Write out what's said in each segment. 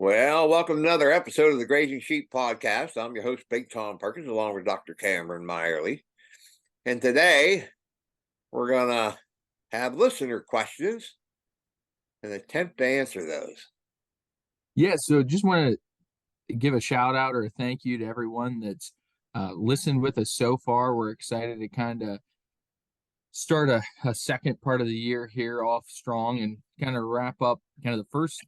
Well, welcome to another episode of the Grazing Sheep Podcast. I'm your host, Big Tom Perkins, along with Dr. Cameron Meyerly. And today we're going to have listener questions and attempt to answer those. Yeah, so just want to give a shout out or a thank you to everyone that's listened with us so far. We're excited to kind of start a second part of the year here off strong and kind of wrap up kind of the first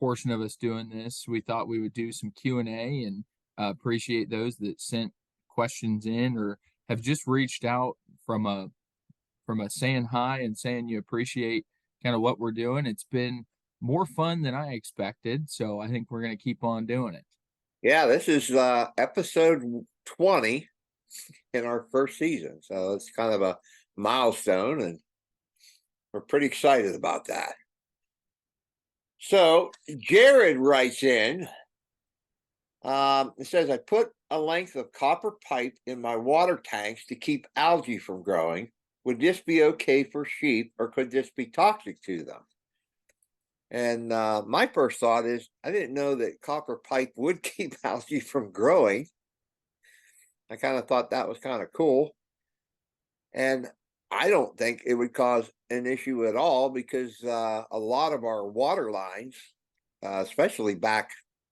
portion of us doing this. We thought we would do some Q&A and appreciate those that sent questions in or have just reached out from a saying hi and saying you appreciate kind of what we're doing. It's been more fun than I expected, so I think we're going to keep on doing it. Yeah, this is episode 20 in our first season. So it's kind of a milestone, and we're pretty excited about that. So Jared writes in, it says, I put a length of copper pipe in my water tanks to keep algae from growing. Would this be okay for sheep, or could this be toxic to them? And my first thought is, I didn't know that copper pipe would keep algae from growing. I kind of thought that was kind of cool. And I don't think it would cause an issue at all because a lot of our water lines, especially back,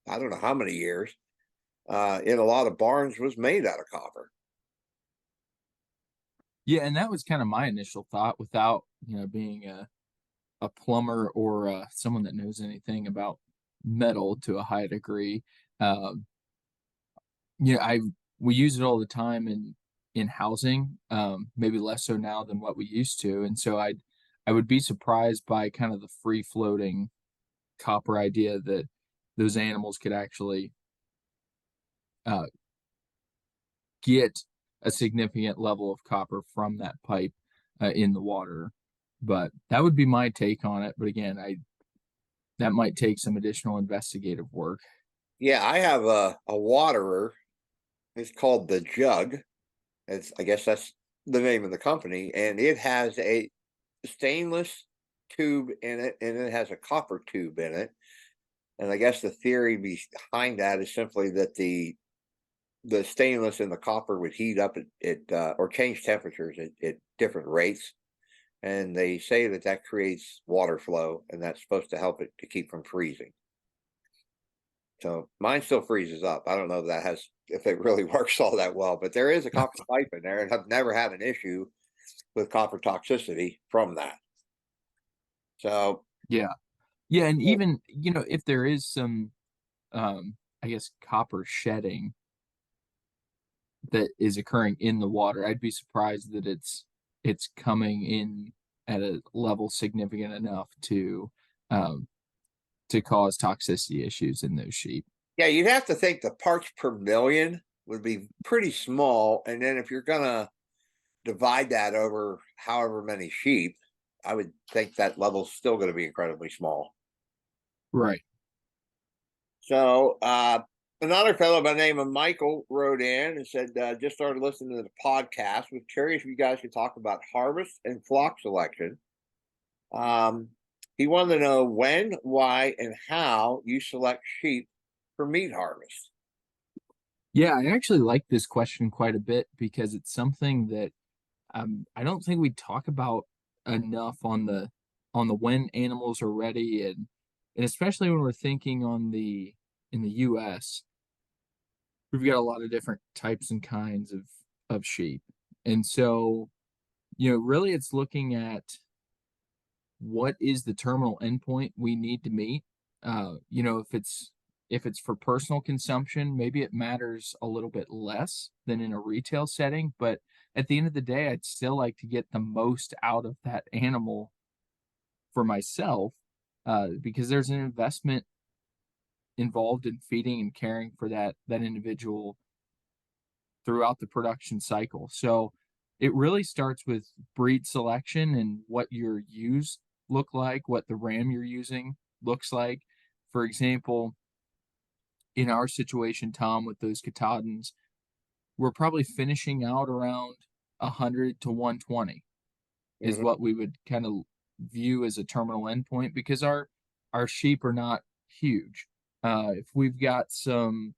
I don't know how many years, in a lot of barns was made out of copper. Yeah, and that was kind of my initial thought without, being a plumber or someone that knows anything about metal to a high degree. Um, I we use it all the time in housing, maybe less so now than what we used to. And so I would be surprised by kind of the free floating copper idea that those animals could actually uh, get a significant level of copper from that pipe in the water. But that would be my take on it. But again, I that might take some additional investigative work. Yeah, I have a waterer. It's called the Jug. I guess that's the name of the company, and it has a stainless tube in it, and it has a copper tube in it. And I guess the theory behind that is simply that the stainless and the copper would heat up or change temperatures at different rates, and they say that that creates water flow, and that's supposed to help it to keep from freezing. So mine still freezes up. I don't know if it really works all that well, but there is a copper pipe in there, and I've never had an issue with copper toxicity from that. So Yeah. Yeah, and even, if there is some I guess copper shedding that is occurring in the water, I'd be surprised that it's coming in at a level significant enough um to cause toxicity issues in those sheep. yeah, you'd have to think the parts per million would be pretty small, and then if you're gonna divide that over however many sheep, I would think that level's still going to be incredibly small. Right. So another fellow by the name of Michael wrote in and said, just started listening to the podcast. Was curious if you guys could talk about harvest and flock selection. Um, he wanted to know when, why, and how you select sheep for meat harvest. Yeah, I actually like this question quite a bit because it's something that I don't think we talk about enough on the when animals are ready, and especially when we're thinking on the in the US, we've got a lot of different types and kinds of sheep. And so, really it's looking at what is the terminal endpoint we need to meet. If it's for personal consumption, maybe it matters a little bit less than in a retail setting. But at the end of the day, I'd still like to get the most out of that animal for myself, because there's an investment involved in feeding and caring for that individual throughout the production cycle. So it really starts with breed selection and what your ewes look like, what the ram you're using looks like. For example, in our situation, Tom, with those Katahdins, we're probably finishing out around 100 to 120 is Mm-hmm. what we would kind of view as a terminal endpoint because our sheep are not huge. If we've got some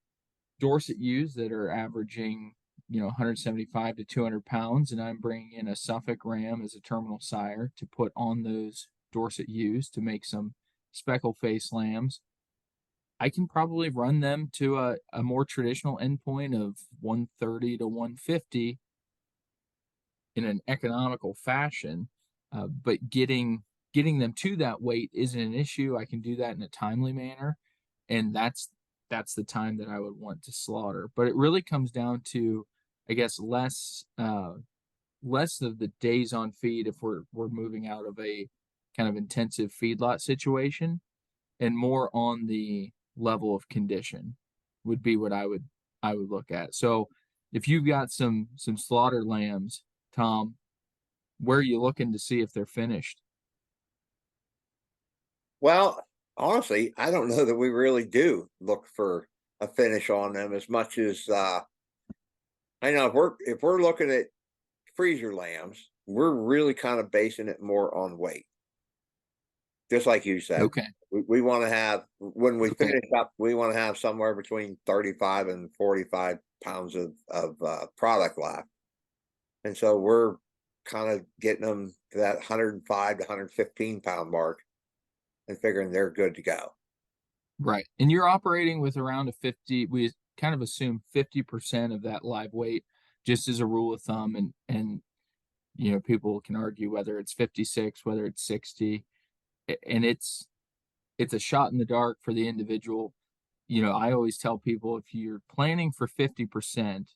Dorset ewes that are averaging, 175 to 200 pounds, and I'm bringing in a Suffolk ram as a terminal sire to put on those Dorset ewes to make some speckle face lambs, I can probably run them to a more traditional endpoint of 130 to 150 in an economical fashion. But getting them to that weight isn't an issue. I can do that in a timely manner, and that's the time that I would want to slaughter. But it really comes down to, I guess, less of the days on feed if we're moving out of a kind of intensive feedlot situation, and more on the level of condition would be what I would look at. So if you've got some slaughter lambs, Tom, where are you looking to see if they're finished? Well, honestly, I don't know that we really do look for a finish on them as much as I know if we're looking at freezer lambs, we're really kind of basing it more on weight. Just like you said, Okay. we want to have when we Okay. finish up, we want to have somewhere between 35 and 45 pounds of product left, and so we're kind of getting them to that 105 to 115 pound mark and figuring they're good to go. Right. And you're operating with around a 50, we kind of assume 50% of that live weight, just as a rule of thumb. And people can argue whether it's 56, whether it's 60, and it's a shot in the dark for the individual. I always tell people if you're planning for 50%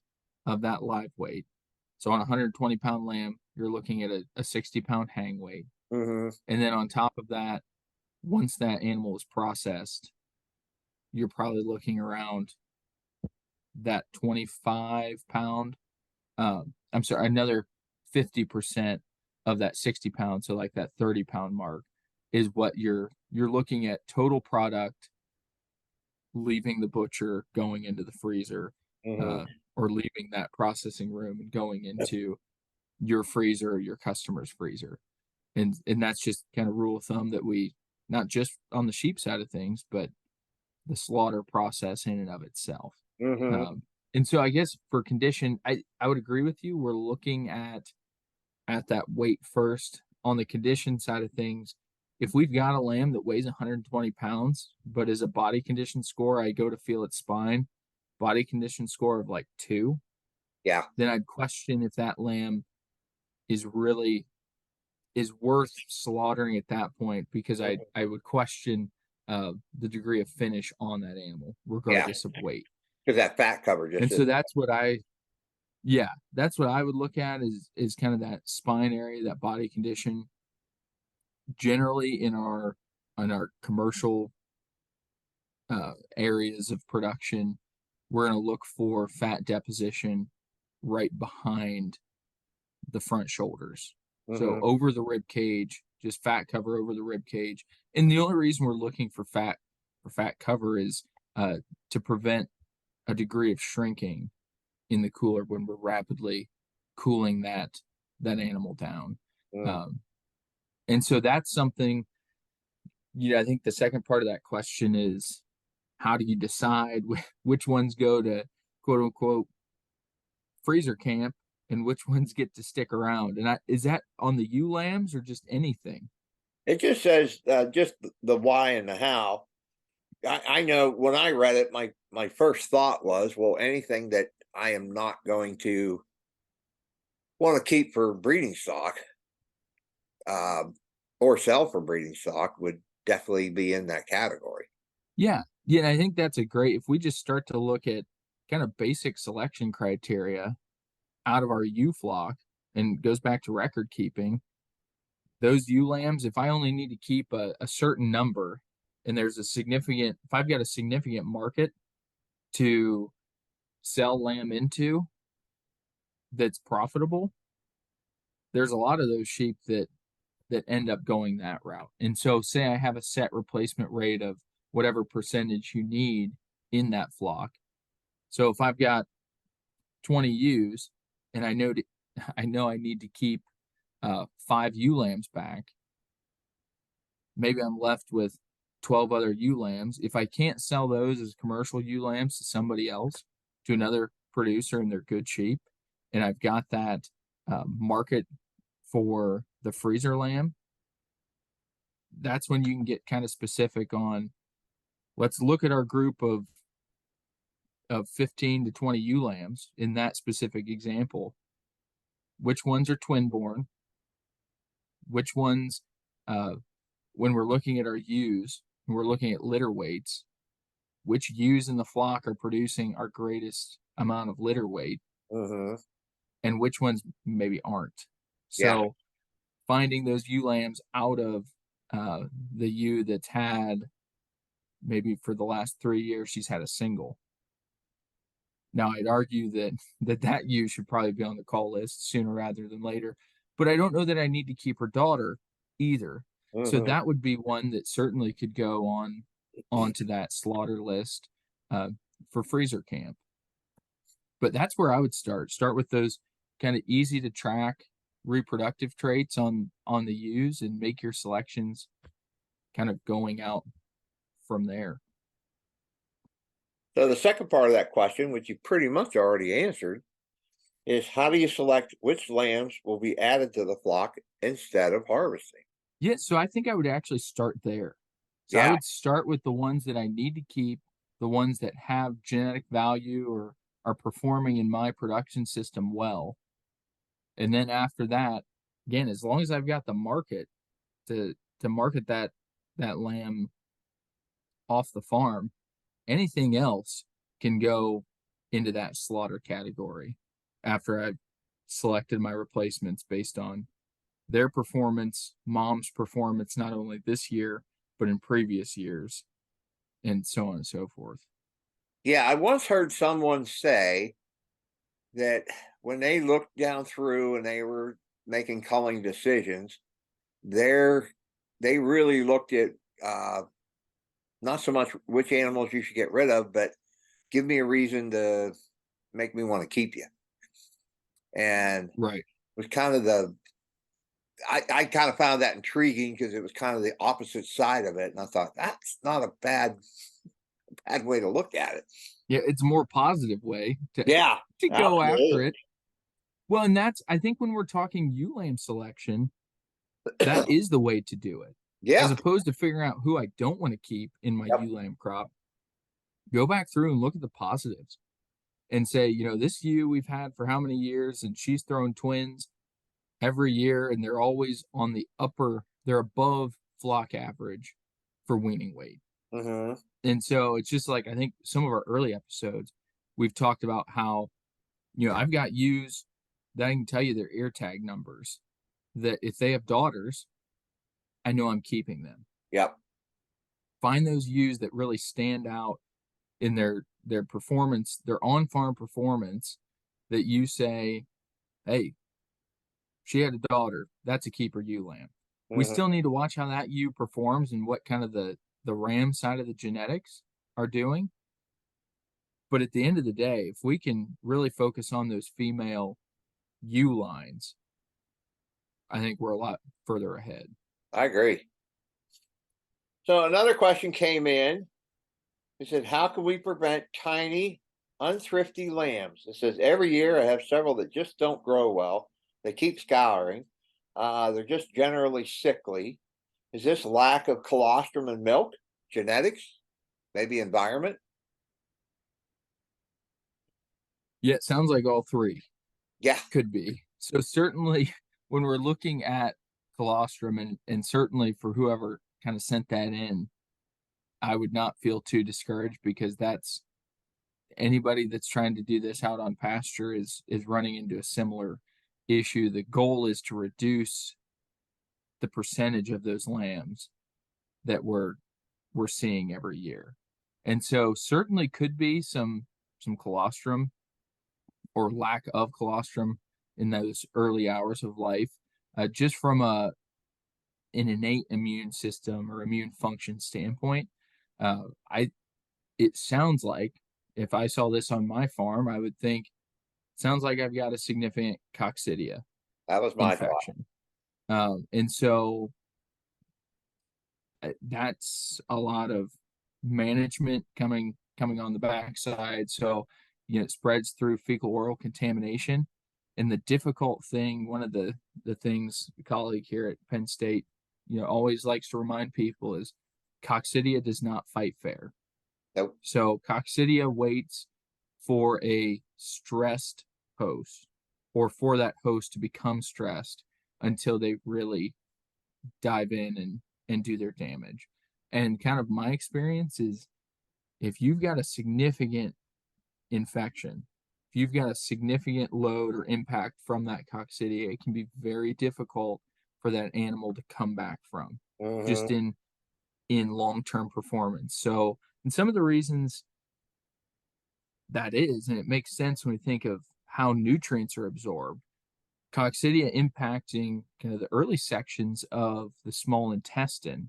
of that live weight, so on a 120-pound lamb, you're looking at a 60-pound hang weight. Hmm. And then on top of that, once that animal is processed, you're probably looking around that 25-pound. I'm sorry, another 50% of that 60 pounds, so like that 30-pound mark, is what you're looking at total product leaving the butcher, going into the freezer, Hmm. uh, or leaving that processing room and going into your freezer or your customer's freezer. And that's just kind of rule of thumb that we, not just on the sheep side of things, but the slaughter process in and of itself. Hmm. And so I guess for condition, I would agree with you. We're looking at that weight first. On the condition side of things, if we've got a lamb that weighs 120 pounds, but is a body condition score, I go to feel its spine, body condition score of like 2, Yeah. then I'd question if that lamb is really is worth slaughtering at that point, because I would question the degree of finish on that animal, Yeah. regardless of weight. Because that fat cover just And so isn't. that's what I would look at is kind of that spine area, that body condition. Generally in our commercial areas of production, we're going to look for fat deposition right behind the front shoulders. So Hmm. over the rib cage, just fat cover over the rib cage. And the only reason we're looking for fat cover is to prevent a degree of shrinking in the cooler when we're rapidly cooling that animal down. Mm. Um, and so that's something, I think the second part of that question is, how do you decide which ones go to quote unquote freezer camp and which ones get to stick around? And is that on the ewe lambs or just anything? It just says just the why and the how. I know when I read it, my first thought was, well, anything that I am not going to want to keep for breeding stock, um, or sell for breeding stock would definitely be in that category. Yeah. Yeah. And I think that's a great, if we just start to look at kind of basic selection criteria out of our ewe flock, and goes back to record keeping, those ewe lambs, if I only need to keep a certain number, and if I've got a significant market to sell lamb into that's profitable, there's a lot of those sheep that end up going that route. And so say I have a set replacement rate of whatever percentage you need in that flock. So if I've got 20 ewes and I know I need to keep 5 ewe lambs back, maybe I'm left with 12 other ewe lambs. If I can't sell those as commercial ewe lambs to somebody else, to another producer, and they're good sheep, and I've got that market for the freezer lamb, that's when you can get kind of specific on, let's look at our group of 15 to 20 ewe lambs in that specific example. Which ones are twin born? Which ones, when we're looking at our ewes, and we're looking at litter weights, which ewes in the flock are producing our greatest amount of litter weight, Mm-hmm. and which ones maybe aren't. Yeah. So finding those ewe lambs out of the ewe that's had, maybe for the last 3 years, she's had a single. Now, I'd argue that ewe should probably be on the call list sooner rather than later, but I don't know that I need to keep her daughter either. So Mm-hmm. that would be one that certainly could go onto that slaughter list uh, for freezer camp. But that's where I would start with those kind of easy to track reproductive traits on the ewes, and make your selections kind of going out from there. So the second part of that question, which you pretty much already answered, is how do you select which lambs will be added to the flock instead of harvesting? Yeah, so I think I would actually start there. So I Yeah. would start with the ones that I need to keep, the ones that have genetic value or are performing in my production system well. And then after that, again, as long as I've got the market to market that lamb off the farm, anything else can go into that slaughter category after I've selected my replacements based on their performance, mom's performance, not only this year, but in previous years, and so on and so forth. Yeah, I once heard someone say that when they looked down through and they were making culling decisions, they're they really looked at not so much which animals you should get rid of, but give me a reason to make me want to keep you. And it Right. was kind of I kind of found that intriguing because it was kind of the opposite side of it. And I thought that's not a bad way to look at it. Yeah, it's a more positive way to Yeah, to go after absolutely. it. Well, and that's, I think, when we're talking ewe lamb selection, that is the way to do it. As Yeah. opposed to figuring out who I don't want to keep in my Yep. ewe lamb crop, go back through and look at the positives and say, this ewe we've had for how many years, and she's thrown twins every year, and they're always on the they're above flock average for weaning weight. Hmm. And so it's just like, I think some of our early episodes, we've talked about how, I've got ewes that I can tell you their ear tag numbers, that if they have daughters, I know I'm keeping them. Yep. Find those ewes that really stand out in their performance, their on-farm performance, that you say, hey, she had a daughter, that's a keeper ewe lamb. We Hmm. still need to watch how that ewe performs and what kind of the ram side of the genetics are doing. But at the end of the day, if we can really focus on those female ewe lines, I think we're a lot further ahead. I agree. So another question came in. It said, "How can we prevent tiny, unthrifty lambs?" It says every year I have several that just don't grow well. They keep scouring. They're just generally sickly. Is this lack of colostrum in milk, genetics, maybe environment? Yeah, it sounds like all three Yeah. could be. So certainly when we're looking at colostrum, and certainly for whoever kind of sent that in, I would not feel too discouraged, because that's, anybody that's trying to do this out on pasture is running into a similar issue. The goal is to reduce the percentage of those lambs that we're seeing every year. And so certainly could be some colostrum or lack of colostrum in those early hours of life, just from an innate immune system or immune function standpoint. I It sounds like, if I saw this on my farm, I would think, sounds like I've got a significant coccidia That was my thought. infection. And so that's a lot of management coming on the backside. So, it spreads through fecal oral contamination. And the difficult thing, one of the things a colleague here at Penn State, always likes to remind people is coccidia does not fight fair. Nope. So coccidia waits for a stressed host or for that host to become stressed until they really dive in and do their damage. And kind of my experience is if you've got a significant infection, if you've got a significant load or impact from that coccidia, it can be very difficult for that animal to come back from just in long-term performance. So, and some of the reasons that is, and it makes sense when we think of how nutrients are absorbed, coccidia impacting kind of the early sections of the small intestine,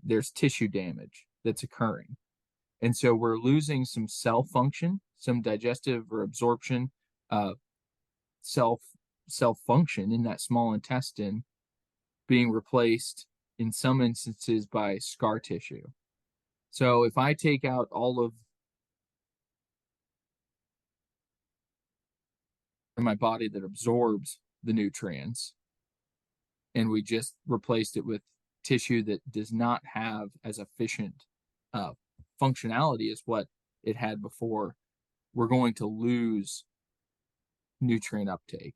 there's tissue damage that's occurring. And so we're losing some cell function, some digestive or absorption, cell function in that small intestine being replaced in some instances by scar tissue. So if I take out all of my body that absorbs the nutrients and we just replaced it with tissue that does not have as efficient functionality as what it had before, we're going to lose nutrient uptake.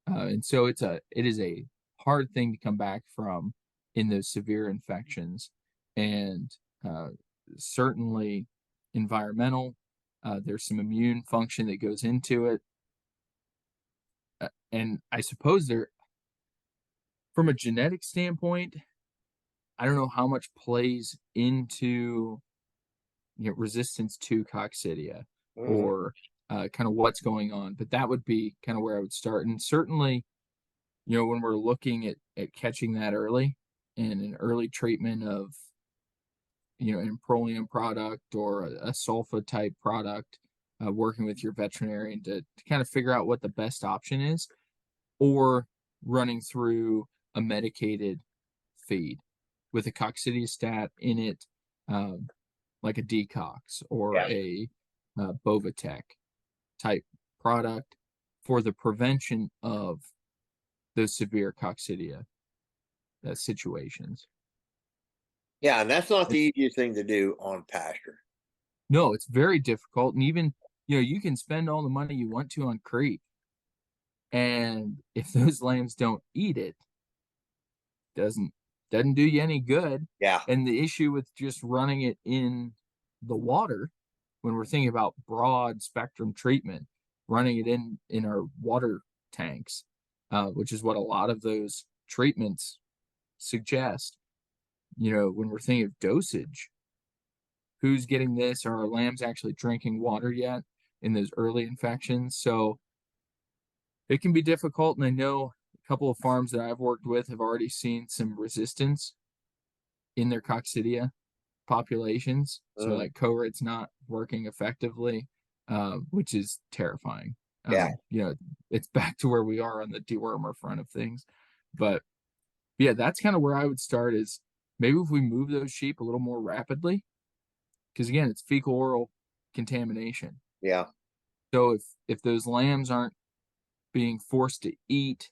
And so it is a hard thing to come back from in those severe infections. And certainly environmental, there's some immune function that goes into it. And I suppose from a genetic standpoint, I don't know how much plays into resistance to coccidia or kind of what's going on, but that would be kind of where I would start. And certainly, when we're looking at catching that early and an early treatment of an Proleum product or a sulfa type product, working with your veterinarian to kind of figure out what the best option is, or running through a medicated feed with a coccidiostat in it, like a Decox or a Bovatec type product for the prevention of those severe coccidia situations. Yeah, and that's not the easiest thing to do on pasture. No, it's very difficult. And even, you can spend all the money you want to on creep. And if those lambs don't eat it, doesn't do you any good. Yeah. And the issue with just running it in the water, when we're thinking about broad spectrum treatment, running it in our water tanks, which is what a lot of those treatments suggest. When we're thinking of dosage, who's getting this? Are our lambs actually drinking water yet in those early infections? So it can be difficult. And I know a couple of farms that I've worked with have already seen some resistance in their coccidia populations. So like Corid's not working effectively, which is terrifying. Yeah. It's back to where we are on the dewormer front of things. But yeah, that's kind of where I would start is maybe if we move those sheep a little more rapidly, because again, it's fecal oral contamination. Yeah. So if those lambs aren't being forced to eat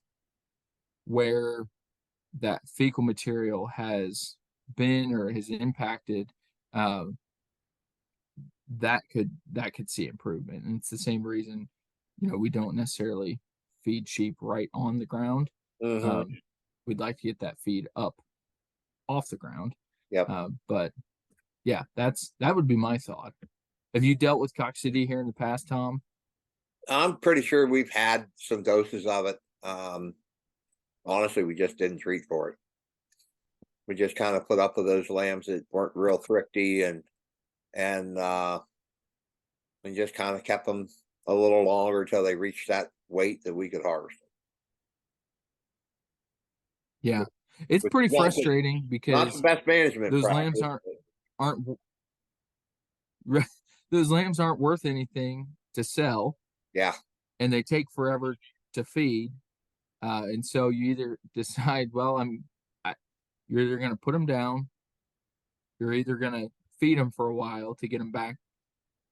where that fecal material has been or has impacted, that could see improvement. And it's the same reason, we don't necessarily feed sheep right on the ground. We'd like to get that feed up off the ground. Yep. But yeah, that would be my thought. Have you dealt with coccidia here in the past, Tom? I'm pretty sure we've had some doses of it. Honestly, we just didn't treat for it. We just kind of put up with those lambs that weren't real thrifty and just kind of kept them a little longer until they reached that weight that we could harvest them. Yeah, it's pretty frustrating not the because best management those practice, lambs aren't those lambs aren't worth anything to sell. Yeah. And they take forever to feed. And so you either decide, well, You're either going to put them down, you're either going to feed them for a while to get them back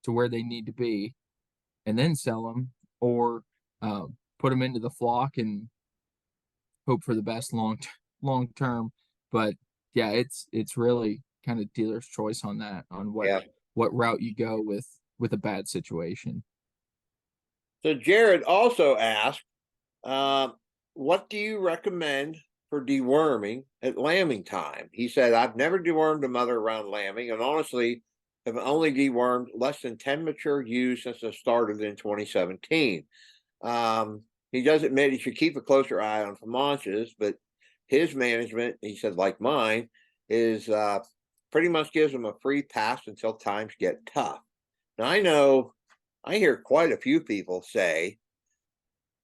to where they need to be, and then sell them, or uh, put them into the flock and hope for the best long term. But yeah, it's really kind of dealer's choice on that, on Yeah. what route you go with a bad situation. So Jared also asked, um, what do you recommend for deworming at lambing time? He said, I've never dewormed a mother around lambing, and honestly, have only dewormed less than 10 mature ewes since I started in 2017. Um, he does admit he should keep a closer eye on Comanches, but his management, he said, like mine, is pretty much gives him a free pass until times get tough. Now, I hear quite a few people say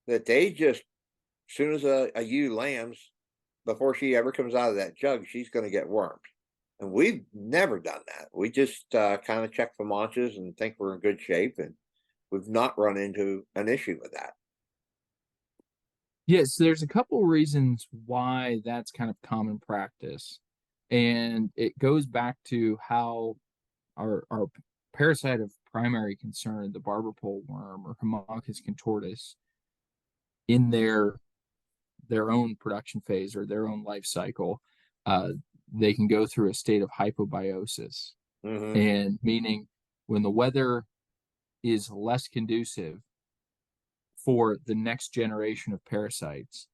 that they just, as soon as a ewe lambs, before she ever comes out of that jug, she's going to get wormed. And we've never done that. We just kind of check for launches and think we're in good shape. And we've not run into an issue with that. Yes, there's a couple reasons why that's kind of common practice. And it goes back to how our parasite of primary concern, the barber pole worm or Haemonchus contortus, in their own production phase or their own life cycle, uh, they can go through a state of hypobiosis, Mm-hmm. and meaning when the weather is less conducive for the next generation of parasites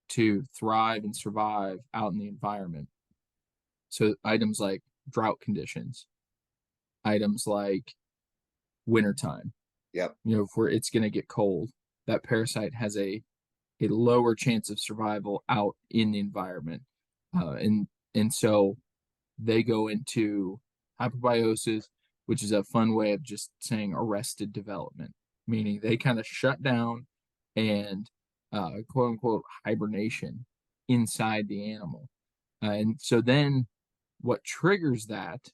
to thrive and survive out in the environment. So items like drought conditions, items like wintertime, Yep. where it's going to get cold, that parasite has a lower chance of survival out in the environment. And so they go into hyperbiosis, which is a fun way of just saying arrested development, meaning they kind of shut down and quote unquote hibernation inside the animal. And so then what triggers that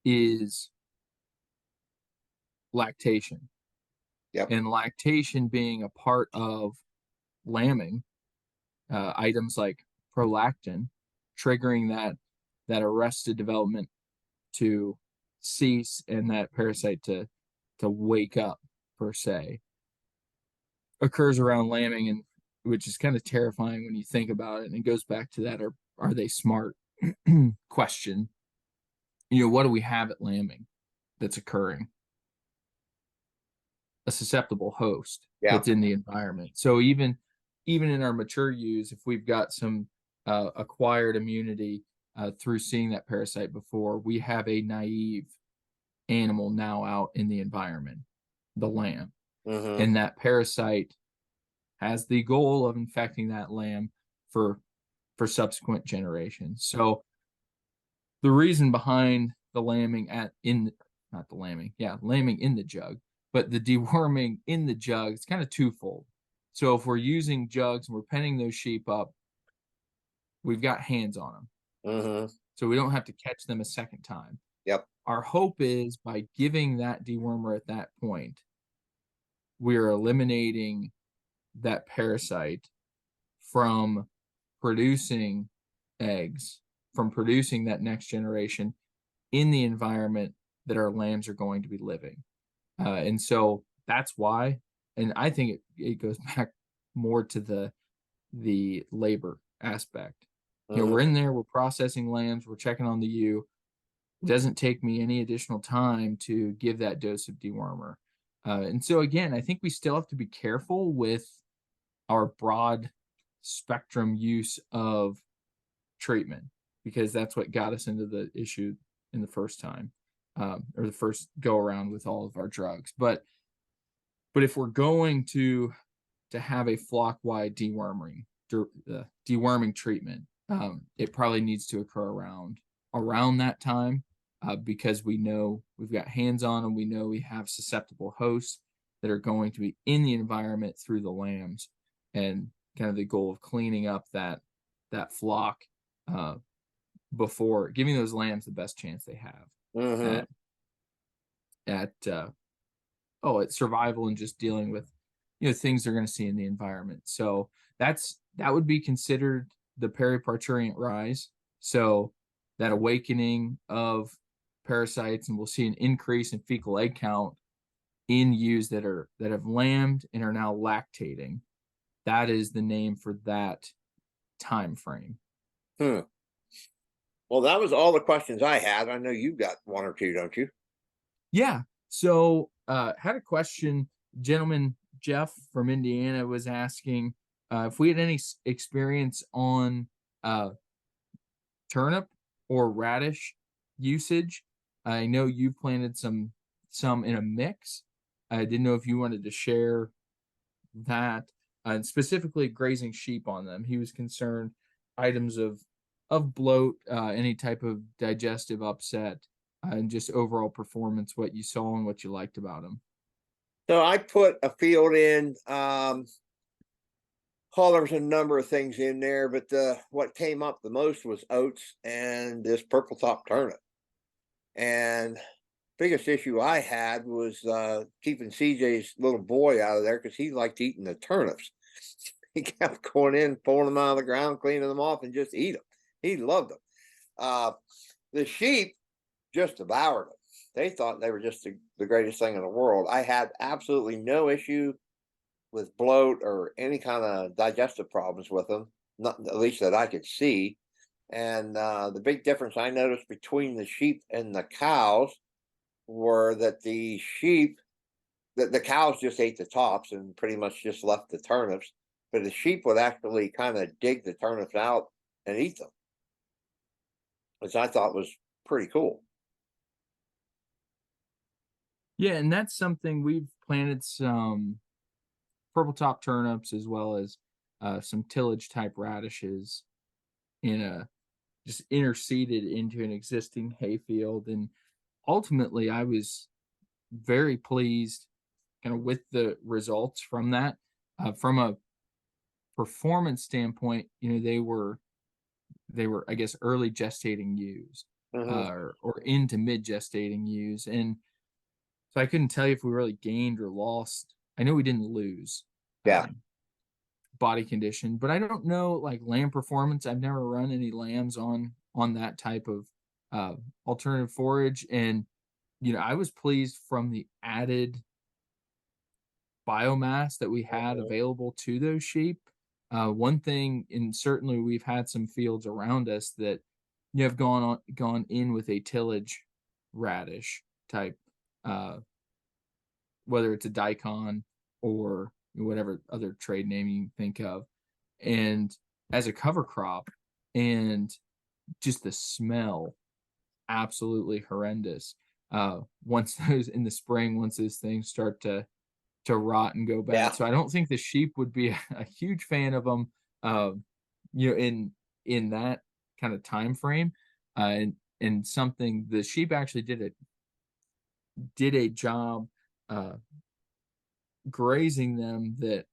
is lactation, Yep. and lactation being a part of lambing, items like prolactin triggering that arrested development to cease and that parasite to wake up per se, occurs around lambing, and which is kind of terrifying when you think about it. And it goes back to that are they smart question. What do we have at lambing that's occurring? A susceptible host Yeah. that's in the environment. So even in our mature ewes, if we've got some acquired immunity through seeing that parasite before, we have a naive animal now out in the environment, the lamb, Mm-hmm. and that parasite has the goal of infecting that lamb for subsequent generations. So the reason behind the lambing not the lambing, yeah, lambing in the jug, but the deworming in the jug, it's kind of twofold. So if we're using jugs and we're penning those sheep up, we've got hands on them. Mm-hmm. So we don't have to catch them a second time. Yep. Our hope is by giving that dewormer at that point, we're eliminating that parasite from producing eggs, from producing that next generation in the environment that our lambs are going to be living. And so that's why, and I think it goes back more to the labor aspect. We're Mm-hmm. in there, we're processing lambs, we're checking on the ewe. It doesn't take me any additional time to give that dose of dewormer. And so again, I think we still have to be careful with our broad spectrum use of treatment, because that's what got us into the issue in the first time, or the first go around with all of our drugs. But if we're going to have a flock wide deworming treatment, it probably needs to occur around that time, because we know we've got hands on them. We know we have susceptible hosts that are going to be in the environment through the lambs, and kind of the goal of cleaning up that flock uh, before giving those lambs the best chance they have Mm-hmm. at at survival and just dealing with things they're going to see in the environment. So that would be considered the periparturient rise. So that awakening of parasites, and we'll see an increase in fecal egg count in ewes that have lambed and are now lactating. That is the name for that time frame. Hmm. Well, that was all the questions I had. I know you've got one or two, don't you? Yeah. So had a question. Gentleman Jeff from Indiana was asking if we had any experience on turnip or radish usage. I know you planted some in a mix. I didn't know if you wanted to share that, and specifically grazing sheep on them. He was concerned items of bloat, any type of digestive upset, and just overall performance, what you saw and what you liked about them. So I put a field in. Oh, there was a number of things in there, but what came up the most was oats and this purple top turnip. And biggest issue I had was keeping CJ's little boy out of there because he liked eating the turnips. He kept going in, pulling them out of the ground, cleaning them off, and just eat them. He loved them. The sheep just devoured them. They thought they were just the greatest thing in the world. I had absolutely no issue with bloat or any kind of digestive problems with them, not at least that I could see. And the big difference I noticed between the sheep and the cows were that the cows just ate the tops and pretty much just left the turnips, but the sheep would actually kind of dig the turnips out and eat them, which I thought was pretty cool. Yeah, and that's something we've planted some purple top turnips as well as some tillage type radishes in a just interseeded into an existing hayfield. And ultimately, I was very pleased kind of with the results from that. From a performance standpoint, they were I guess early gestating ewes, Hmm. or into mid gestating ewes, and so I couldn't tell you if we really gained or lost. I know we didn't lose Yeah. body condition, but I don't know like lamb performance. I've never run any lambs on that type of alternative forage, and I was pleased from the added biomass that we had Mhm. available to those sheep. One thing, and certainly we've had some fields around us that you have gone in with a tillage radish type, uh, whether it's a daikon or whatever other trade name you think of, and as a cover crop, and just the smell absolutely horrendous. Once those in the spring, once those things start to rot and go Yeah. bad. So I don't think the sheep would be a huge fan of them, uh, in that kind of time frame. And something the sheep actually did a job uh, grazing them that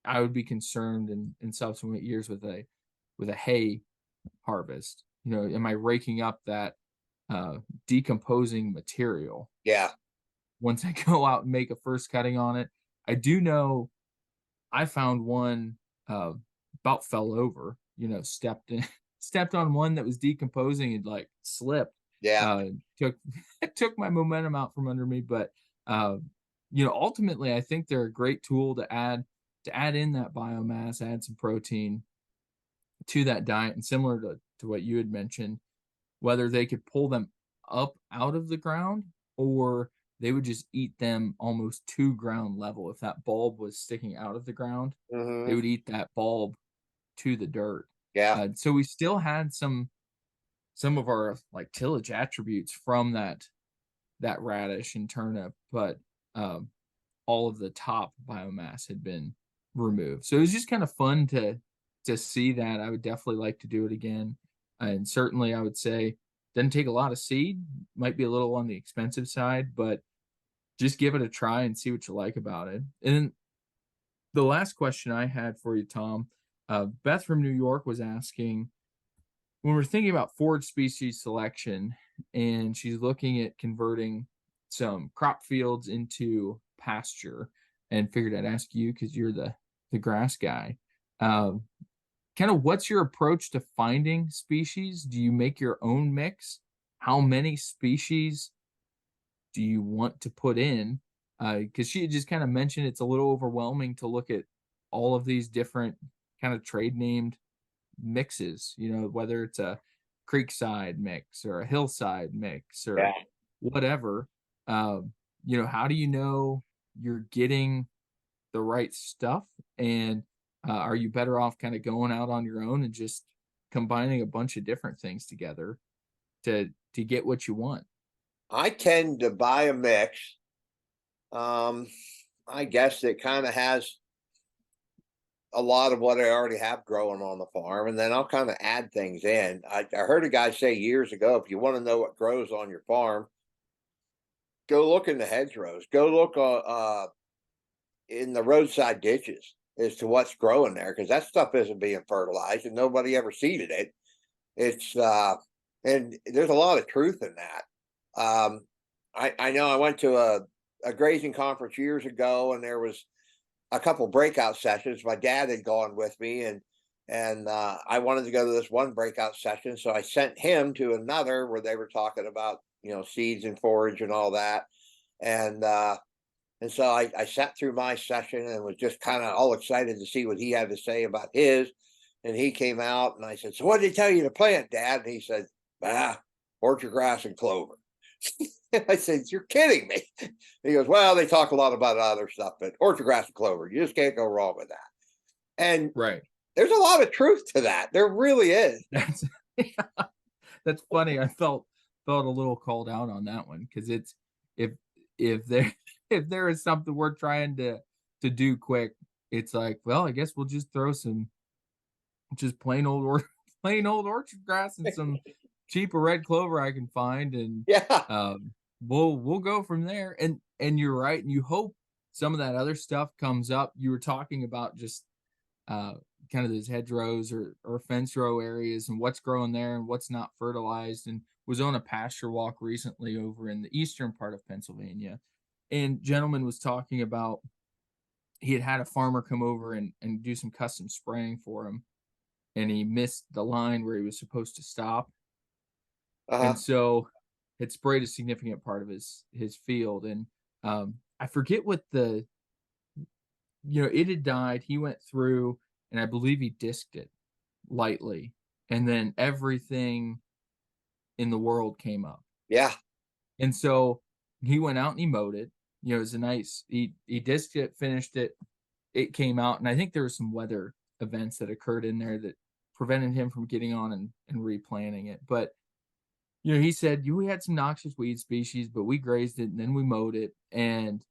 I would be concerned in subsequent years with a hay harvest. Am I raking up that uh, decomposing material Yeah. once I go out and make a first cutting on it? I do know I found one about fell over, stepped in, stepped on one that was decomposing and like slipped. Yeah. Took took my momentum out from under me, but uh, ultimately I think they're a great tool to add in that biomass, add some protein to that diet, and similar to what you had mentioned, whether they could pull them up out of the ground or they would just eat them almost to ground level. If that bulb was sticking out of the ground, they Hmm. would eat that bulb to the dirt. Yeah. So we still had some of our like tillage attributes from that radish and turnip, but um, all of the top biomass had been removed. So it was just kind of fun to see that. I would definitely like to do it again. And certainly I would say doesn't take a lot of seed, might be a little on the expensive side, but just give it a try and see what you like about it. And then the last question I had for you, Tom, Beth from New York was asking when we're thinking about forage species selection, and she's looking at converting some crop fields into pasture, and figured I'd ask you because you're the grass guy. Um, kind of what's your approach to finding species? Do you make your own mix? How many species do you want to put in? Because she had just kind of mentioned it's a little overwhelming to look at all of these different kind of trade named mixes, whether it's a creekside mix or a hillside mix Yeah. or whatever. How do you know you're getting the right stuff? And are you better off kind of going out on your own and just combining a bunch of different things together to get what you want? I tend to buy a mix. Um, I guess it kind of has a lot of what I already have growing on the farm, and then I'll kind of add things in. I heard a guy say years ago, if you want to know what grows on your farm, go look in the hedgerows. Go look in the roadside ditches as to what's growing there, because that stuff isn't being fertilized and nobody ever seeded it. It's and there's a lot of truth in that. I know I went to a grazing conference years ago, and there was a couple breakout sessions. My dad had gone with me, and I wanted to go to this one breakout session, so I sent him to another where they were talking about seeds and forage and all that, and so I sat through my session and was just kind of all excited to see what he had to say about his. And he came out, and I said, "So what did they tell you to plant, Dad?" And he said, "Orchard grass and clover." I said, "You're kidding me." He goes, "Well, they talk a lot about other stuff, but orchard grass and clover, you just can't go wrong with that." And Right. there's a lot of truth to that. There really is. That's that's funny. I felt a little called out on that one because it's if if there if there is something we're trying to do quick, it's like, well, I guess we'll just throw some just plain old orchard grass and some cheaper red clover I can find, and Yeah. we'll go from there. And you're right, and you hope some of that other stuff comes up. You were talking about just uh, kind of those hedgerows or fence row areas and what's growing there and what's not fertilized. And was on a pasture walk recently over in the eastern part of Pennsylvania, and gentleman was talking about he had a farmer come over and do some custom spraying for him, and he missed the line where he was supposed to stop, and Uh-huh. so had sprayed a significant part of his field. And I forget what it had died. He went through, and I believe he disked it lightly, and then everything in the world came up. Yeah. And so he went out and he mowed it. It was a nice he disked it, finished it, it came out, and I think there were some weather events that occurred in there that prevented him from getting on and replanting it. But he said we had some noxious weed species, but we grazed it and then we mowed it, and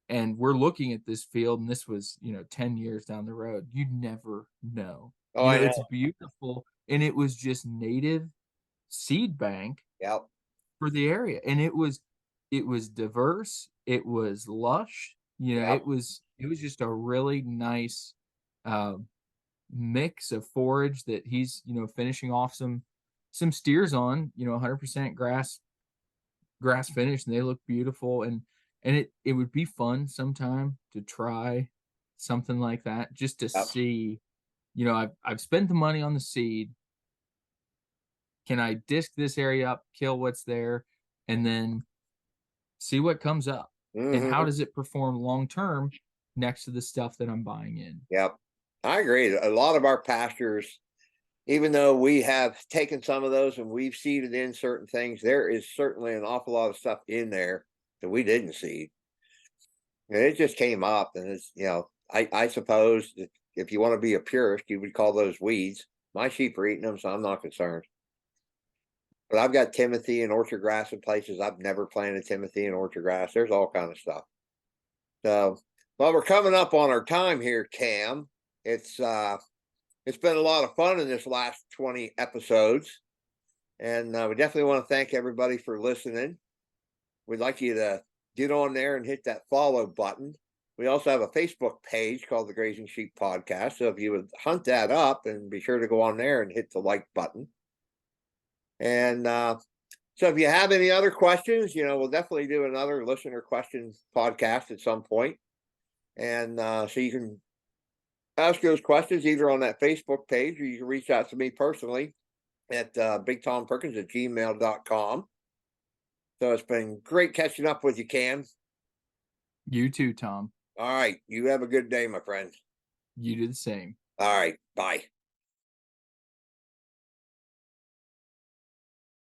we're looking at this field, and this was 10 years down the road. You never know. Oh, I It's know. beautiful, and it was just native seed bank Yep. for the area, and it was diverse, it was lush, Yep. it was just a really nice uh, mix of forage that he's finishing off some steers on, 100% grass finished, and they look beautiful. And it would be fun sometime to try something like that, just to Yep. see, I've spent the money on the seed. Can I disc this area up, kill what's there, and then see what comes up? And how Hmm. does it perform long term next to the stuff that I'm buying in? Yep. I agree. A lot of our pastures, even though we have taken some of those and we've seeded in certain things, there is certainly an awful lot of stuff in there that we didn't seed. And it just came up, and I suppose if you want to be a purist, you would call those weeds. My sheep are eating them, so I'm not concerned. But I've got Timothy and orchard grass in places I've never planted Timothy and orchard grass. There's all kind of stuff. So, well, we're coming up on our time here, Cam. It's uh, it's been a lot of fun in this last 20 episodes, and we definitely want to thank everybody for listening. We'd like you to get on there and hit that follow button. We also have a Facebook page called the Grazing Sheep Podcast. So if you would hunt that up, and be sure to go on there and hit the like button. And so if you have any other questions, we'll definitely do another listener questions podcast at some point. And so you can ask those questions either on that Facebook page or you can reach out to me personally at bigtomperkins@gmail.com. So it's been great catching up with you, Cam. You too, Tom. All right. You have a good day, my friend. You do the same. All right. Bye.